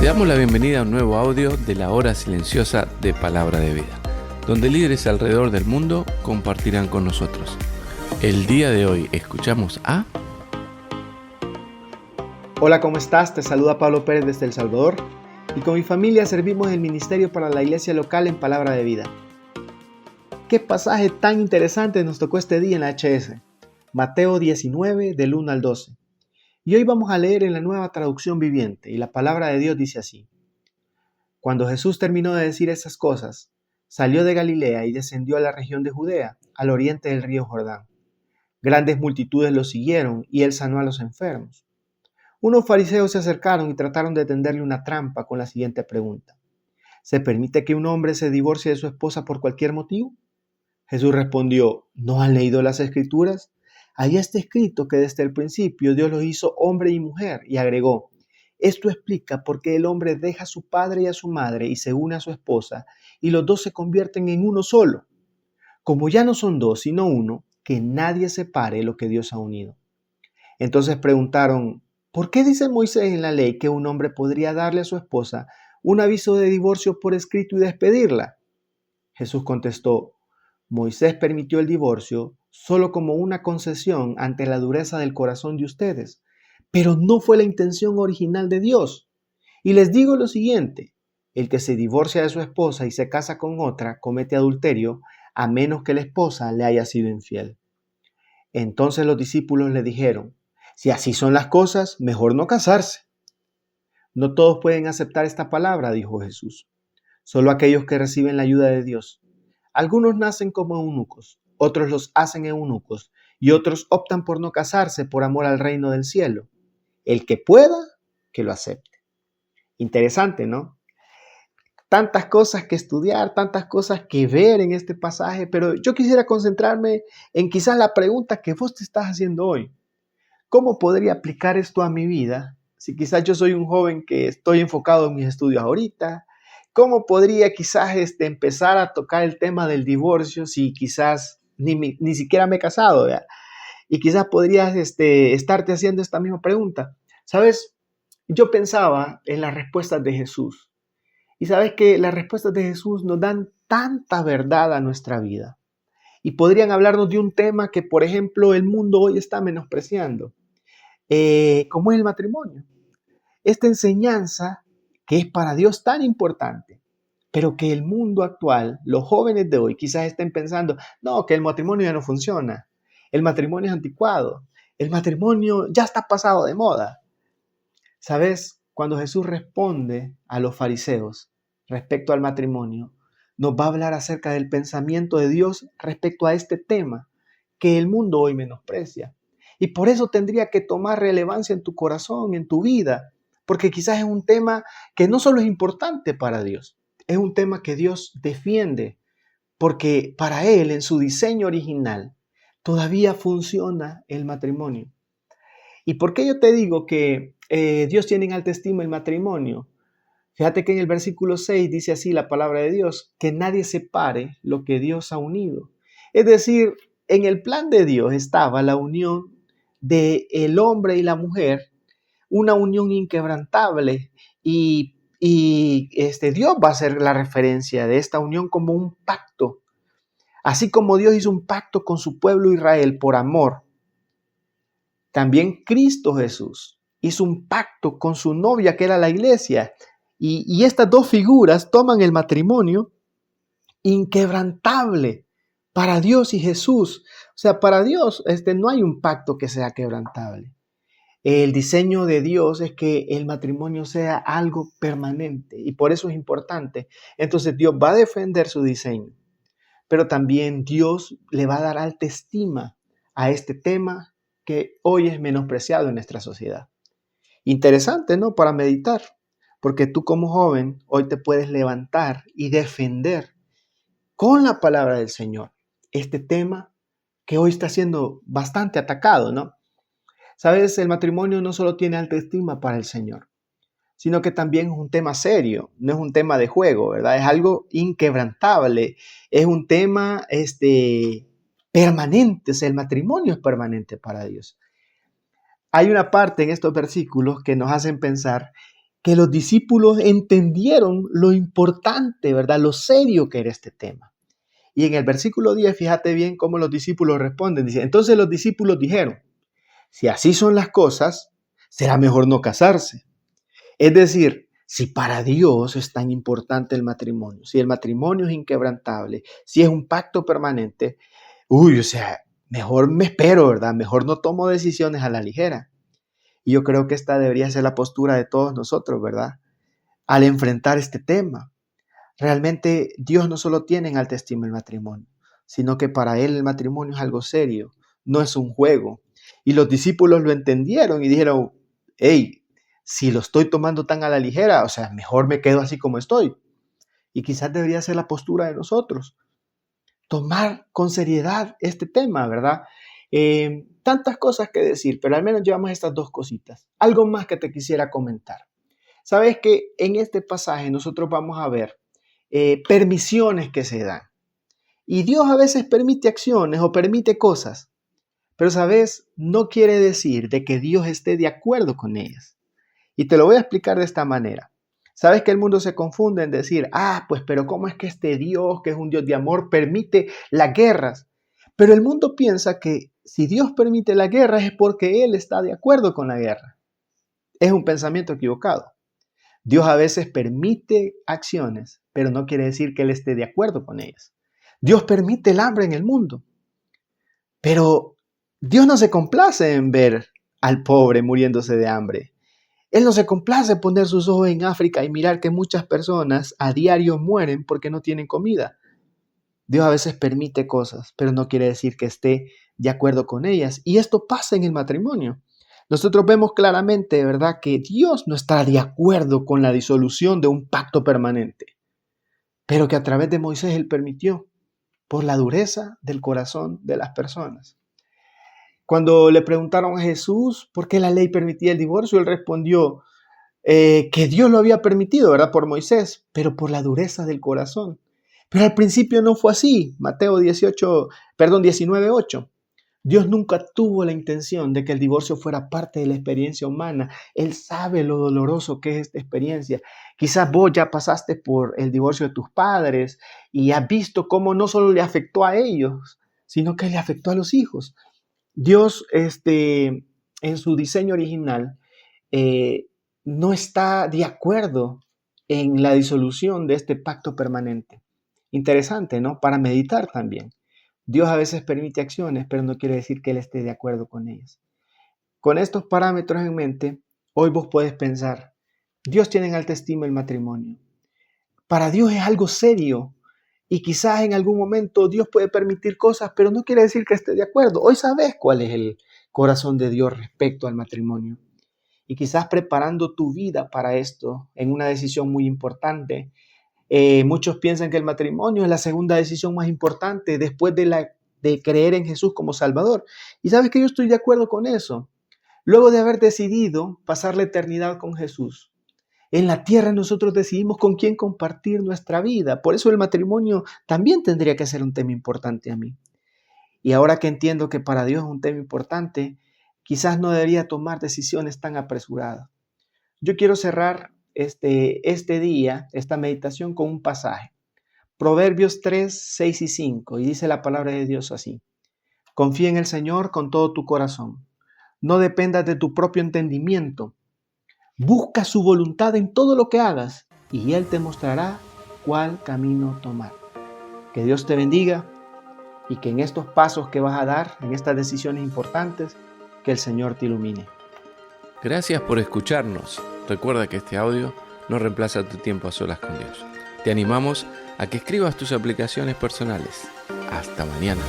Te damos la bienvenida a un nuevo audio de la hora silenciosa de Palabra de Vida, donde líderes alrededor del mundo compartirán con nosotros. El día de hoy escuchamos a... Hola, ¿cómo estás? Te saluda Pablo Pérez desde El Salvador y con mi familia servimos el ministerio para la iglesia local en Palabra de Vida. ¿Qué pasaje tan interesante nos tocó este día en la HS? Mateo 19 del 1 al 12. Y hoy vamos a leer en la Nueva Traducción Viviente y la palabra de Dios dice así. Cuando Jesús terminó de decir esas cosas, salió de Galilea y descendió a la región de Judea, al oriente del río Jordán. Grandes multitudes lo siguieron y él sanó a los enfermos. Unos fariseos se acercaron y trataron de tenderle una trampa con la siguiente pregunta. ¿Se permite que un hombre se divorcie de su esposa por cualquier motivo? Jesús respondió, ¿no han leído las Escrituras? Ahí está escrito que desde el principio Dios los hizo hombre y mujer, y agregó, esto explica por qué el hombre deja a su padre y a su madre y se une a su esposa, y los dos se convierten en uno solo. Como ya no son dos, sino uno, que nadie separe lo que Dios ha unido. Entonces preguntaron, ¿por qué dice Moisés en la ley que un hombre podría darle a su esposa un aviso de divorcio por escrito y despedirla? Jesús contestó, Moisés permitió el divorcio solo como una concesión ante la dureza del corazón de ustedes, pero no fue la intención original de Dios. Y les digo lo siguiente, el que se divorcia de su esposa y se casa con otra comete adulterio, a menos que la esposa le haya sido infiel. Entonces los discípulos le dijeron, si así son las cosas, mejor no casarse. No todos pueden aceptar esta palabra, dijo Jesús, solo aquellos que reciben la ayuda de Dios. Algunos nacen como eunucos, otros los hacen eunucos y otros optan por no casarse por amor al reino del cielo. El que pueda, que lo acepte. Interesante, ¿no? Tantas cosas que estudiar, tantas cosas que ver en este pasaje, pero yo quisiera concentrarme en quizás la pregunta que vos te estás haciendo hoy. ¿Cómo podría aplicar esto a mi vida? Si quizás yo soy un joven que estoy enfocado en mis estudios ahorita, ¿cómo podría quizás empezar a tocar el tema del divorcio si quizás ni siquiera me he casado? ¿Ya? Y quizás podrías estarte haciendo esta misma pregunta. ¿Sabes? Yo pensaba en las respuestas de Jesús. Y sabes que las respuestas de Jesús nos dan tanta verdad a nuestra vida. Y podrían hablarnos de un tema que, por ejemplo, el mundo hoy está menospreciando, como es el matrimonio. Esta enseñanza que es para Dios tan importante, pero que el mundo actual, los jóvenes de hoy quizás estén pensando, no, que el matrimonio ya no funciona, el matrimonio es anticuado, el matrimonio ya está pasado de moda. ¿Sabes? Cuando Jesús responde a los fariseos respecto al matrimonio, nos va a hablar acerca del pensamiento de Dios respecto a este tema que el mundo hoy menosprecia. Y por eso tendría que tomar relevancia en tu corazón, en tu vida, porque quizás es un tema que no solo es importante para Dios, es un tema que Dios defiende, porque para Él, en su diseño original, todavía funciona el matrimonio. ¿Y por qué yo te digo que Dios tiene en alta estima el matrimonio? Fíjate que en el versículo 6 dice así la palabra de Dios, que nadie separe lo que Dios ha unido. Es decir, en el plan de Dios estaba la unión del hombre y la mujer, una unión inquebrantable y Dios va a hacer la referencia de esta unión como un pacto. Así como Dios hizo un pacto con su pueblo Israel por amor, también Cristo Jesús hizo un pacto con su novia que era la iglesia. Y estas dos figuras toman el matrimonio inquebrantable para Dios y Jesús. O sea, para Dios no hay un pacto que sea quebrantable. El diseño de Dios es que el matrimonio sea algo permanente y por eso es importante. Entonces Dios va a defender su diseño, pero también Dios le va a dar alta estima a este tema que hoy es menospreciado en nuestra sociedad. Interesante, ¿no? Para meditar. Porque tú como joven hoy te puedes levantar y defender con la palabra del Señor este tema que hoy está siendo bastante atacado, ¿no? Sabes, el matrimonio no solo tiene alta estima para el Señor, sino que también es un tema serio, no es un tema de juego, ¿verdad? Es algo inquebrantable, es un tema permanente, o sea, el matrimonio es permanente para Dios. Hay una parte en estos versículos que nos hacen pensar que los discípulos entendieron lo importante, ¿verdad? Lo serio que era este tema. Y en el versículo 10, fíjate bien cómo los discípulos responden. Dice, entonces los discípulos dijeron, si así son las cosas, será mejor no casarse. Es decir, si para Dios es tan importante el matrimonio, si el matrimonio es inquebrantable, si es un pacto permanente, mejor me espero, ¿verdad? Mejor no tomo decisiones a la ligera. Y yo creo que esta debería ser la postura de todos nosotros, ¿verdad? Al enfrentar este tema. Realmente Dios no solo tiene en alta estima el matrimonio, sino que para Él el matrimonio es algo serio, no es un juego. Y los discípulos lo entendieron y dijeron, hey, si lo estoy tomando tan a la ligera, mejor me quedo así como estoy. Y quizás debería ser la postura de nosotros. Tomar con seriedad este tema, ¿verdad? Tantas cosas que decir, pero al menos llevamos estas dos cositas. Algo más que te quisiera comentar. Sabes que en este pasaje nosotros vamos a ver permisiones que se dan. Y Dios a veces permite acciones o permite cosas, pero sabes, no quiere decir de que Dios esté de acuerdo con ellas. Y te lo voy a explicar de esta manera. Sabes que el mundo se confunde en decir, pero ¿cómo es que este Dios, que es un Dios de amor, permite las guerras? Pero el mundo piensa que si Dios permite la guerra es porque Él está de acuerdo con la guerra. Es un pensamiento equivocado. Dios a veces permite acciones, pero no quiere decir que Él esté de acuerdo con ellas. Dios permite el hambre en el mundo, pero Dios no se complace en ver al pobre muriéndose de hambre. Él no se complace en poner sus ojos en África y mirar que muchas personas a diario mueren porque no tienen comida. Dios a veces permite cosas, pero no quiere decir que esté de acuerdo con ellas. Y esto pasa en el matrimonio. Nosotros vemos claramente, ¿verdad?, que Dios no está de acuerdo con la disolución de un pacto permanente, pero que a través de Moisés Él permitió por la dureza del corazón de las personas. Cuando le preguntaron a Jesús por qué la ley permitía el divorcio, Él respondió que Dios lo había permitido, ¿verdad?, por Moisés, pero por la dureza del corazón. Pero al principio no fue así. Mateo 19:8. Dios nunca tuvo la intención de que el divorcio fuera parte de la experiencia humana. Él sabe lo doloroso que es esta experiencia. Quizás vos ya pasaste por el divorcio de tus padres y has visto cómo no solo le afectó a ellos, sino que le afectó a los hijos. Dios, en su diseño original, no está de acuerdo en la disolución de este pacto permanente. Interesante, ¿no? Para meditar también. Dios a veces permite acciones, pero no quiere decir que Él esté de acuerdo con ellas. Con estos parámetros en mente, hoy vos puedes pensar, Dios tiene en alta estima el matrimonio. Para Dios es algo serio y quizás en algún momento Dios puede permitir cosas, pero no quiere decir que esté de acuerdo. Hoy sabes cuál es el corazón de Dios respecto al matrimonio. Y quizás preparando tu vida para esto en una decisión muy importante. Muchos piensan que el matrimonio es la segunda decisión más importante después de creer en Jesús como Salvador. Y sabes que yo estoy de acuerdo con eso. Luego de haber decidido pasar la eternidad con Jesús, en la tierra nosotros decidimos con quién compartir nuestra vida. Por eso el matrimonio también tendría que ser un tema importante a mí. Y ahora que entiendo que para Dios es un tema importante, quizás no debería tomar decisiones tan apresuradas. Yo quiero cerrar este día, esta meditación con un pasaje. Proverbios 3, 6 y 5. Y dice la palabra de Dios así. Confía en el Señor con todo tu corazón. No dependas de tu propio entendimiento. Busca su voluntad en todo lo que hagas y Él te mostrará cuál camino tomar. Que Dios te bendiga y que en estos pasos que vas a dar, en estas decisiones importantes, que el Señor te ilumine. Gracias por escucharnos. Recuerda que este audio no reemplaza tu tiempo a solas con Dios. Te animamos a que escribas tus aplicaciones personales. Hasta mañana.